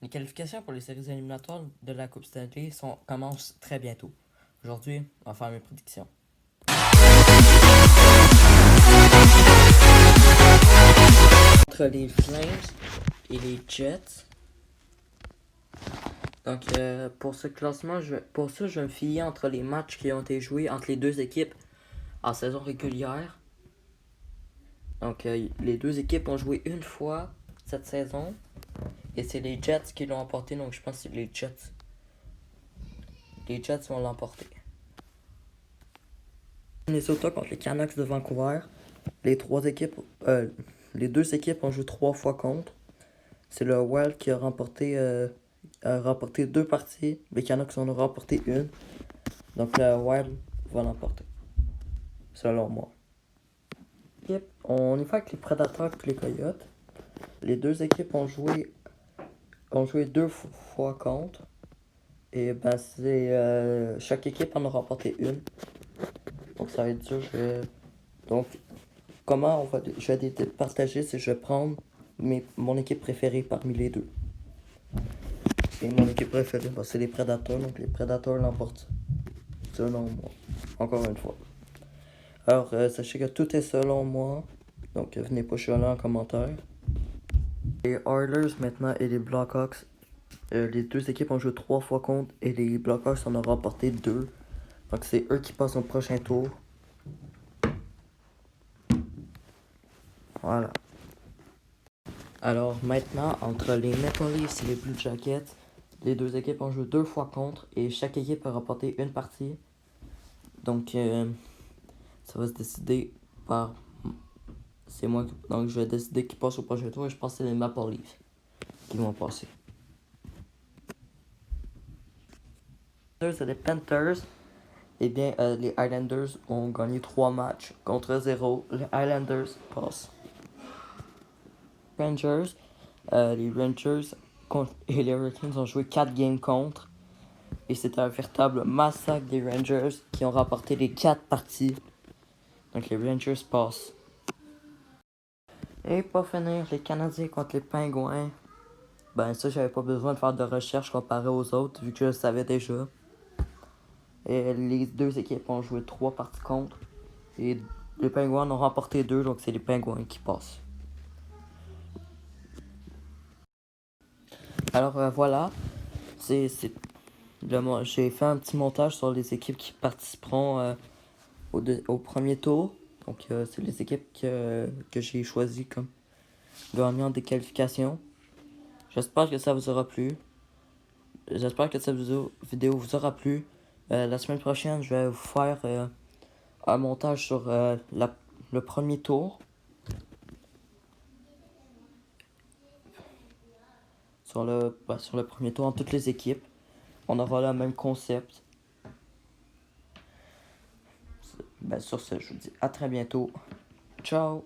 Les qualifications pour les séries éliminatoires de la Coupe Stanley commencent très bientôt. Aujourd'hui, on va faire mes prédictions. Entre les Flames et les Jets. Donc, pour ce classement, je vais me fier entre les matchs qui ont été joués entre les deux équipes en saison régulière. Donc, les deux équipes ont joué une fois cette saison. Et c'est les Jets qui l'ont emporté, donc je pense que c'est les Jets. Les Jets vont l'emporter. Minnesota contre les Canucks de Vancouver. Les deux équipes ont joué 3 fois contre. C'est le Wild qui a remporté 2 parties. Les Canucks en ont remporté une. Donc le Wild va l'emporter. Selon moi. On y va avec les Predators et les Coyotes. Les deux équipes ont joué 2 fois contre. Et ben chaque équipe en a remporté une. Donc ça va être dur. Donc je vais départager si je vais prendre mon équipe préférée parmi les deux. Et mon équipe préférée, c'est les Predators. Donc les Predators l'emportent. Selon moi. Encore une fois. Alors, sachez que tout est selon moi. Donc venez pas chialer en commentaire. Les Oilers maintenant et les Blackhawks. Les deux équipes ont joué 3 fois contre. Et les Blackhawks en ont remporté 2. Donc c'est eux qui passent au prochain tour. Voilà. Alors maintenant, entre les Maple Leafs et les Blue Jackets, les deux équipes ont joué 2 fois contre et chaque équipe a remporté une partie. Donc ça va se décider par... C'est moi. Donc je vais décider qui passe au prochain tour et je pense que c'est les Maple Leafs qui vont passer. Les Panthers. Eh bien, les Islanders ont gagné 3 matchs contre 0. Les Islanders passent. Rangers. Les Rangers et les Hurricanes ont joué 4 games contre. Et c'était un véritable massacre des Rangers qui ont remporté les 4 parties. Donc les Rangers passent. Et pour finir, les Canadiens contre les Pingouins. Ben ça, j'avais pas besoin de faire de recherche comparé aux autres, vu que je le savais déjà. Et les deux équipes ont joué 3 parties contre. Et les Pingouins en ont remporté 2, donc c'est les Pingouins qui passent. Alors voilà, j'ai fait un petit montage sur les équipes qui participeront au premier tour. Donc c'est les équipes que j'ai choisies comme gagnant des qualifications. J'espère que ça vous aura plu. J'espère que cette vidéo vous aura plu. La semaine prochaine, je vais vous faire un montage sur le premier tour. Sur le premier tour en toutes les équipes. On aura le même concept. Sur ce, je vous dis à très bientôt. Ciao!